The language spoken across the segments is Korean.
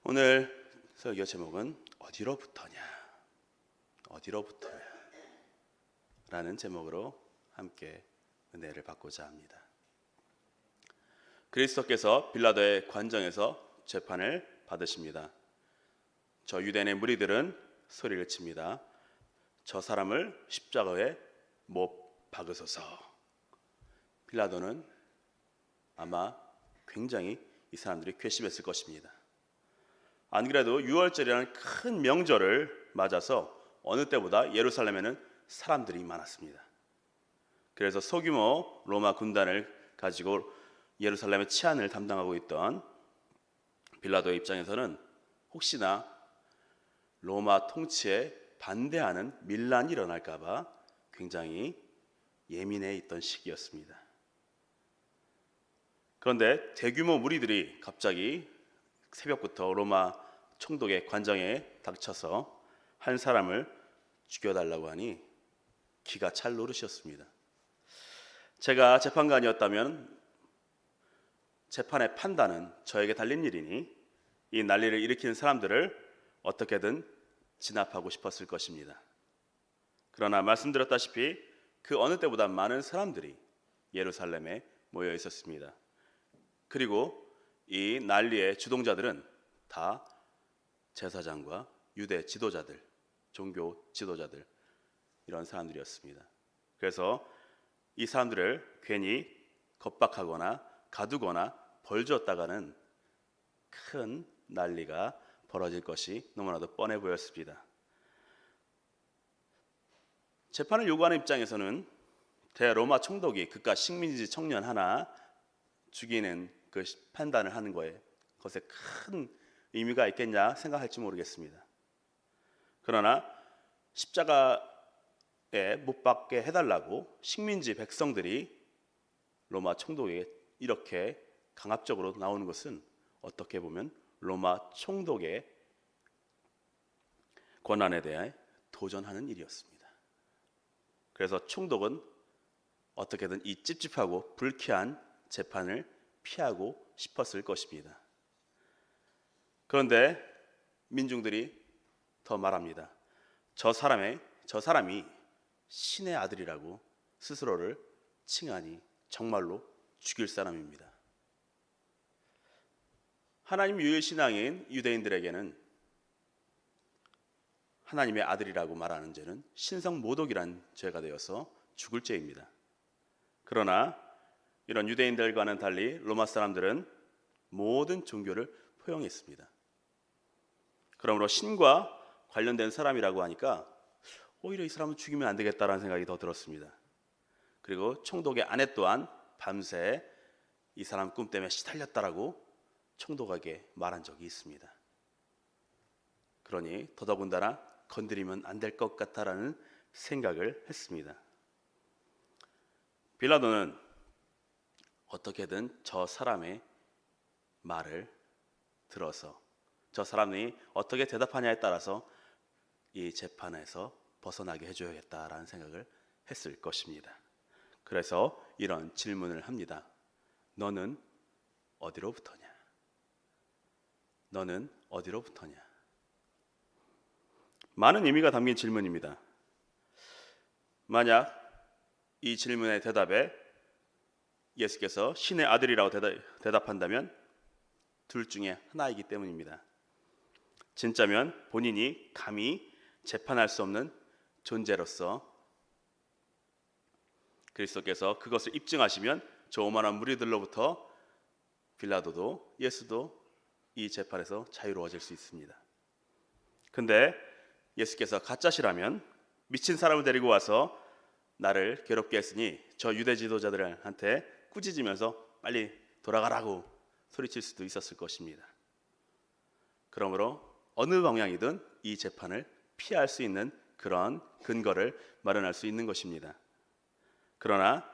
오늘 설교 제목은 어디로부터냐 라는 제목으로 함께 은혜를 받고자 합니다. 그리스도께서 빌라도의 관정에서 재판을 받으십니다. 저 유대인의 무리들은 소리를 칩니다. 저 사람을 십자가에 못 박으소서. 빌라도는 아마 굉장히 이 사람들이 괘씸했을 것입니다. 안 그래도 유월절이라는 큰 명절을 맞아서 어느 때보다 예루살렘에는 사람들이 많았습니다. 그래서 소규모 로마 군단을 가지고 예루살렘의 치안을 담당하고 있던 빌라도의 입장에서는 혹시나 로마 통치에 반대하는 밀란이 일어날까 봐 굉장히 예민해 있던 시기였습니다. 그런데 대규모 무리들이 갑자기 새벽부터 로마 총독의 관정에 닥쳐서 한 사람을 죽여달라고 하니 기가 찰 노릇이었습니다. 제가 재판관이었다면 재판의 판단은 저에게 달린 일이니 이 난리를 일으키는 사람들을 어떻게든 진압하고 싶었을 것입니다. 그러나 말씀드렸다시피 그 어느 때보다 많은 사람들이 예루살렘에 모여 있었습니다. 그리고 이 난리의 주동자들은 다 제사장과 유대 지도자들, 종교 지도자들, 이런 사람들이었습니다. 그래서 이 사람들을 괜히 겁박하거나 가두거나 벌 주었다가는 큰 난리가 벌어질 것이 너무나도 뻔해 보였습니다. 재판을 요구하는 입장에서는 대로마 총독이 그깟 식민지 청년 하나 죽이는 그 판단을 하는 것에 큰 의미가 있겠냐 생각할지 모르겠습니다. 그러나 십자가에 못 박게 해달라고 식민지 백성들이 로마 총독에게 이렇게 강압적으로 나오는 것은 어떻게 보면 로마 총독의 권한에 대해 도전하는 일이었습니다. 그래서 총독은 어떻게든 이 찝찝하고 불쾌한 재판을 피하고 싶었을 것입니다. 그런데 민중들이 더 말합니다. 저 사람이 신의 아들이라고 스스로를 칭하니 정말로 죽일 사람입니다. 하나님 유일신앙인 유대인들에게는 하나님의 아들이라고 말하는 죄는 신성모독이란 죄가 되어서 죽을 죄입니다. 그러나 이런 유대인들과는 달리 로마 사람들은 모든 종교를 포용했습니다. 그러므로 신과 관련된 사람이라고 하니까 오히려 이 사람은 죽이면 안 되겠다라는 생각이 더 들었습니다. 그리고 총독의 아내 또한 밤새 이 사람 꿈 때문에 시달렸다라고 총독에게 말한 적이 있습니다. 그러니 더더군다나 건드리면 안 될 것 같다라는 생각을 했습니다. 빌라도는 어떻게든 저 사람의 말을 들어서 저 사람이 어떻게 대답하냐에 따라서 이 재판에서 벗어나게 해줘야겠다라는 생각을 했을 것입니다. 그래서 이런 질문을 합니다. 너는 어디로부터냐? 너는 어디로부터냐? 많은 의미가 담긴 질문입니다. 만약 이 질문의 대답에 예수께서 신의 아들이라고 대답한다면 둘 중에 하나이기 때문입니다. 진짜면 본인이 감히 재판할 수 없는 존재로서 그리스도께서 그것을 입증하시면 저 오만한 무리들로부터 빌라도도 예수도 이 재판에서 자유로워질 수 있습니다. 근데 예수께서 가짜시라면 미친 사람을 데리고 와서 나를 괴롭게 했으니 저 유대 지도자들한테 꾸짖으면서 빨리 돌아가라고 소리칠 수도 있었을 것입니다. 그러므로 어느 방향이든 이 재판을 피할 수 있는 그런 근거를 마련할 수 있는 것입니다. 그러나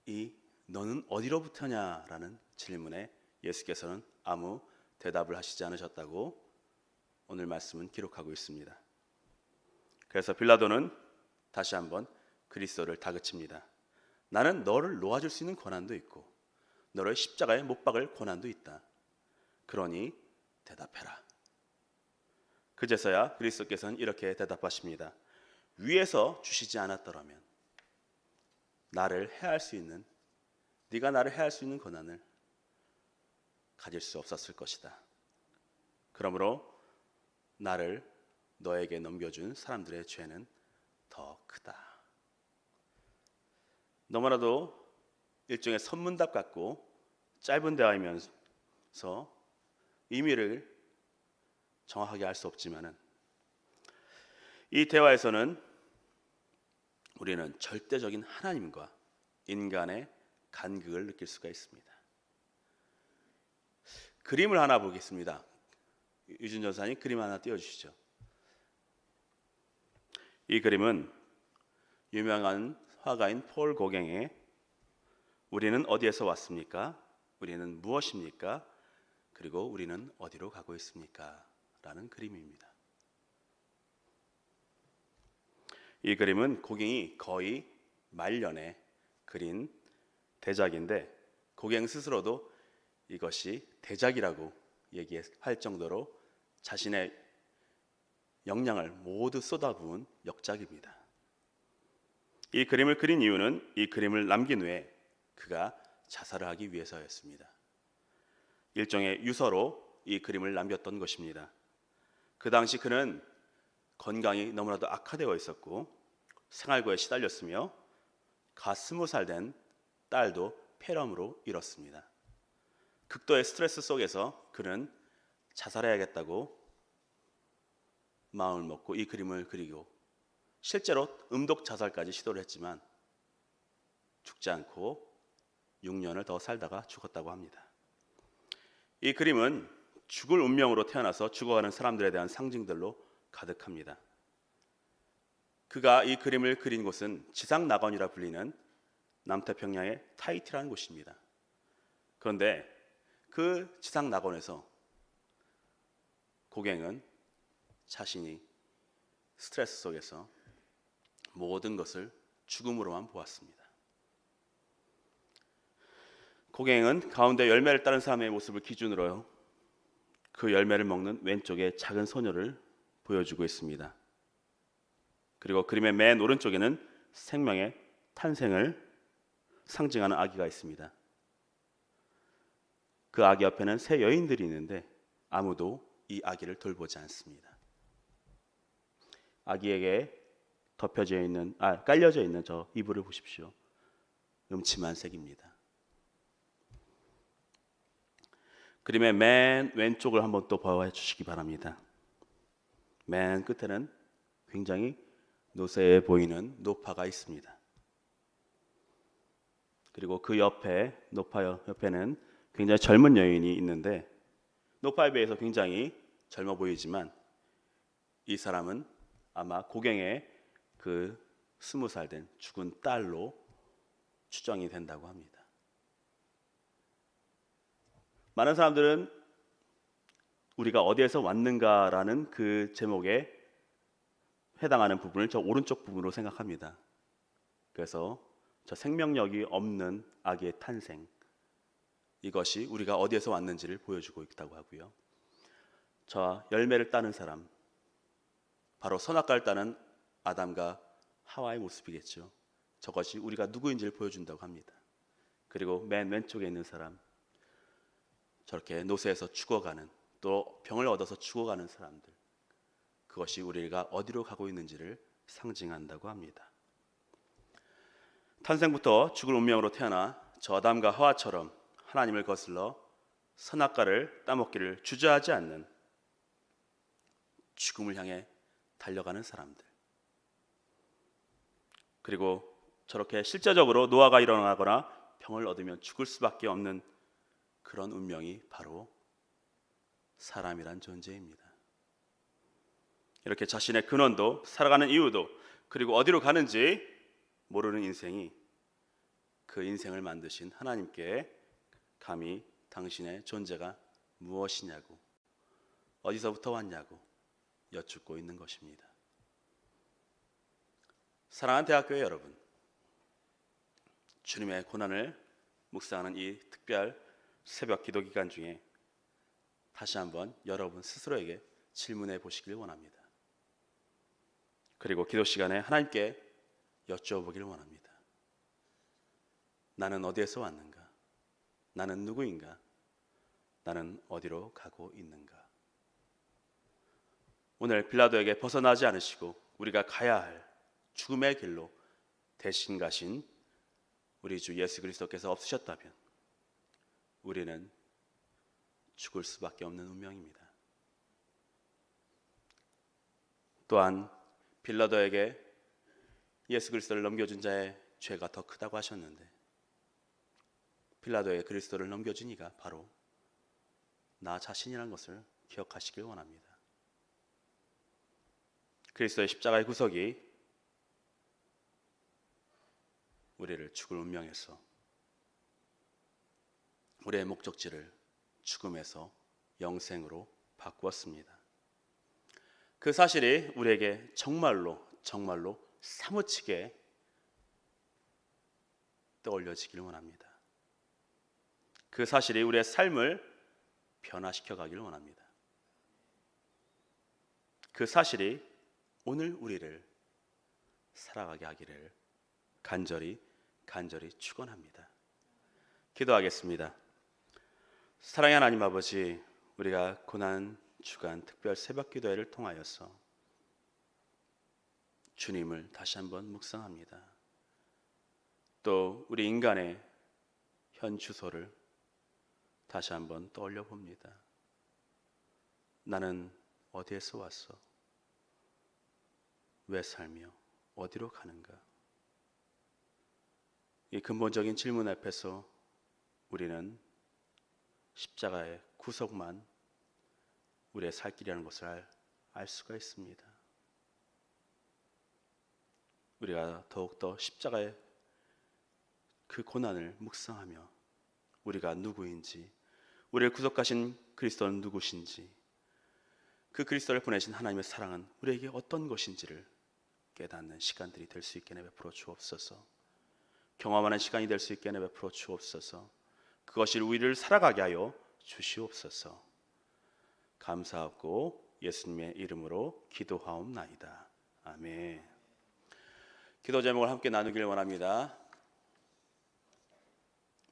이 너는 어디로부터냐라는 질문에 예수께서는 아무 대답을 하시지 않으셨다고 오늘 말씀은 기록하고 있습니다. 그래서 빌라도는 다시 한번 그리스도를 다그칩니다. 나는 너를 놓아줄 수 있는 권한도 있고 너를 십자가에 못 박을 권한도 있다. 그러니 대답해라. 그제서야 그리스도께서는 이렇게 대답하십니다. 위에서 주시지 않았더라면 나를 해할 수 있는, 네가 나를 해할 수 있는 권한을 가질 수 없었을 것이다. 그러므로 나를 너에게 넘겨준 사람들의 죄는 더 크다. 너무나도 일종의 선문답 같고 짧은 대화이면서 의미를 정확하게 알 수 없지만은 이 대화에서는 우리는 절대적인 하나님과 인간의 간극을 느낄 수가 있습니다. 그림을 하나 보겠습니다. 유진 전사님 그림 하나 띄워주시죠. 이 그림은 유명한 화가인 폴 고갱의 우리는 어디에서 왔습니까? 우리는 무엇입니까? 그리고 우리는 어디로 가고 있습니까? 라는 그림입니다. 이 그림은 고갱이 거의 말년에 그린 대작인데 고갱 스스로도 이것이 대작이라고 얘기할 정도로 자신의 역량을 모두 쏟아부은 역작입니다. 이 그림을 그린 이유는 이 그림을 남긴 후에 그가 자살을 하기 위해서였습니다. 일종의 유서로 이 그림을 남겼던 것입니다. 그 당시 그는 건강이 너무나도 악화되어 있었고 생활고에 시달렸으며 갓 20살 된 딸도 폐렴으로 잃었습니다. 극도의 스트레스 속에서 그는 자살해야겠다고 마음을 먹고 이 그림을 그리고 실제로 음독 자살까지 시도를 했지만 죽지 않고 6년을 더 살다가 죽었다고 합니다. 이 그림은 죽을 운명으로 태어나서 죽어가는 사람들에 대한 상징들로 가득합니다. 그가 이 그림을 그린 곳은 지상낙원이라 불리는 남태평양의 타히티라는 곳입니다. 그런데 그 지상낙원에서 고갱은 자신이 스트레스 속에서 모든 것을 죽음으로만 보았습니다. 고갱은 가운데 열매를 따른 사람의 모습을 기준으로 그 열매를 먹는 왼쪽에 작은 소녀를 보여주고 있습니다. 그리고 그림의 맨 오른쪽에는 생명의 탄생을 상징하는 아기가 있습니다. 그 아기 옆에는 세 여인들이 있는데 아무도 이 아기를 돌보지 않습니다. 아기에게 깔려져 있는 저 이불을 보십시오. 음침한 색입니다. 그림의 맨 왼쪽을 한번 또 보아주시기 바랍니다. 맨 끝에는 굉장히 노쇠해 보이는 노파가 있습니다. 그리고 그 옆에 노파 옆에는 굉장히 젊은 여인이 있는데 노파에 비해서 굉장히 젊어 보이지만 이 사람은 아마 고갱의 그 20살 된 죽은 딸로 추정이 된다고 합니다. 많은 사람들은 우리가 어디에서 왔는가라는 그 제목에 해당하는 부분을 저 오른쪽 부분으로 생각합니다. 그래서 저 생명력이 없는 아기의 탄생, 이것이 우리가 어디에서 왔는지를 보여주고 있다고 하고요. 저 열매를 따는 사람, 바로 선악과를 따는 아담과 하와의 모습이겠죠. 저것이 우리가 누구인지를 보여준다고 합니다. 그리고 맨 왼쪽에 있는 사람, 저렇게 노쇠해서 죽어가는, 또 병을 얻어서 죽어가는 사람들, 그것이 우리가 어디로 가고 있는지를 상징한다고 합니다. 탄생부터 죽을 운명으로 태어나 저 아담과 하와처럼 하나님을 거슬러 선악과를 따먹기를 주저하지 않는 죽음을 향해 달려가는 사람들, 그리고 저렇게 실제적으로 노화가 일어나거나 병을 얻으면 죽을 수밖에 없는 그런 운명이 바로 사람이란 존재입니다. 이렇게 자신의 근원도 살아가는 이유도 그리고 어디로 가는지 모르는 인생이 그 인생을 만드신 하나님께 감히 당신의 존재가 무엇이냐고, 어디서부터 왔냐고 여쭙고 있는 것입니다. 사랑하는 대학교의 여러분, 주님의 고난을 묵상하는 이 특별 새벽 기도 기간 중에 다시 한번 여러분 스스로에게 질문해 보시길 원합니다. 그리고 기도 시간에 하나님께 여쭤보길 원합니다. 나는 어디에서 왔는가? 나는 누구인가? 나는 어디로 가고 있는가? 오늘 빌라도에게 벗어나지 않으시고 우리가 가야 할 죽음의 길로 대신 가신 우리 주 예수 그리스도께서 없으셨다면 우리는 죽을 수밖에 없는 운명입니다. 또한 빌라도에게 예수 그리스도를 넘겨준 자의 죄가 더 크다고 하셨는데 빌라도에게 그리스도를 넘겨준 이가 바로 나 자신이라는 것을 기억하시길 원합니다. 그리스도의 십자가의 구속이 우리를 죽을 운명에서 우리의 목적지를 죽음에서 영생으로 바꾸었습니다. 그 사실이 우리에게 정말로 사무치게 떠올려지길 원합니다. 그 사실이 우리의 삶을 변화시켜 가길 원합니다. 그 사실이 오늘 우리를 살아가게 하기를 간절히 축원합니다. 기도하겠습니다. 사랑의 하나님 아버지, 우리가 고난 주간 특별 새벽 기도회를 통하여서 주님을 다시 한번 묵상합니다. 또 우리 인간의 현 주소를 다시 한번 떠올려 봅니다. 나는 어디에서 왔어? 왜 살며 어디로 가는가? 이 근본적인 질문 앞에서 우리는 십자가의 구속만 우리의 살 길이라는 것을 알 수가 있습니다. 우리가 더욱더 십자가의 그 고난을 묵상하며 우리가 누구인지, 우리를 구속하신 그리스도는 누구신지, 그 그리스도를 보내신 하나님의 사랑은 우리에게 어떤 것인지를 깨닫는 시간들이 될 수 있게 베풀어 주옵소서. 경험하는 시간이 될 수 있게 베풀어 주옵소서. 그것이 우리를 살아가게 하여 주시옵소서. 감사하고 예수님의 이름으로 기도하옵나이다. 아멘. 기도 제목을 함께 나누길 원합니다.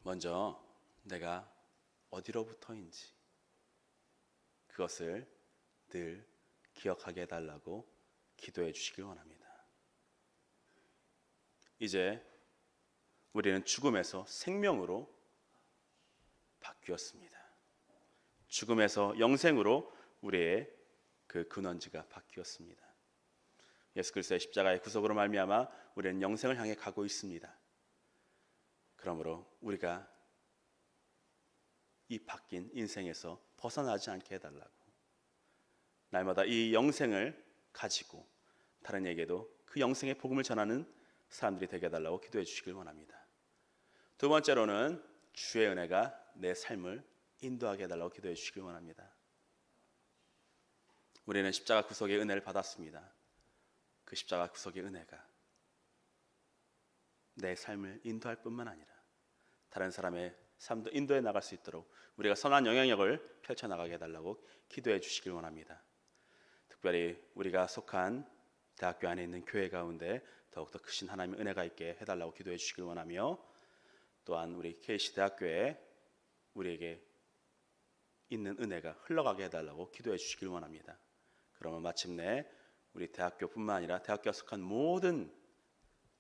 먼저 내가 어디로부터인지 그것을 늘 기억하게 해달라고 기도해 주시길 원합니다. 이제 우리는 죽음에서 생명으로 바뀌었습니다. 죽음에서 영생으로 우리의 그 근원지가 바뀌었습니다. 예수 그리스도의 십자가의 구속으로 말미암아 우리는 영생을 향해 가고 있습니다. 그러므로 우리가 이 바뀐 인생에서 벗어나지 않게 해달라고, 날마다 이 영생을 가지고 다른 에게도 그 영생의 복음을 전하는 사람들이 되게 해달라고 기도해 주시길 원합니다. 두 번째로는 주의 은혜가 내 삶을 인도하게 해달라고 기도해 주시길 원합니다. 우리는 십자가 구속의 은혜를 받았습니다. 그 십자가 구속의 은혜가 내 삶을 인도할 뿐만 아니라 다른 사람의 삶도 인도해 나갈 수 있도록 우리가 선한 영향력을 펼쳐나가게 해달라고 기도해 주시길 원합니다. 특별히 우리가 속한 대학교 안에 있는 교회 가운데 더욱더 크신 하나님의 은혜가 있게 해달라고 기도해 주시길 원하며, 또한 우리 KC대학교에 우리에게 있는 은혜가 흘러가게 해달라고 기도해 주시길 원합니다. 그러면 마침내 우리 대학교뿐만 아니라 대학교에 속한 모든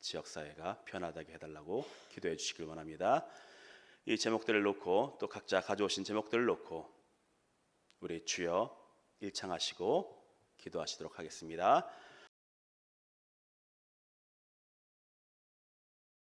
지역사회가 변화되게 해달라고 기도해 주시길 원합니다. 이 제목들을 놓고 또 각자 가져오신 제목들을 놓고 우리 주여 일창하시고 기도하시도록 하겠습니다.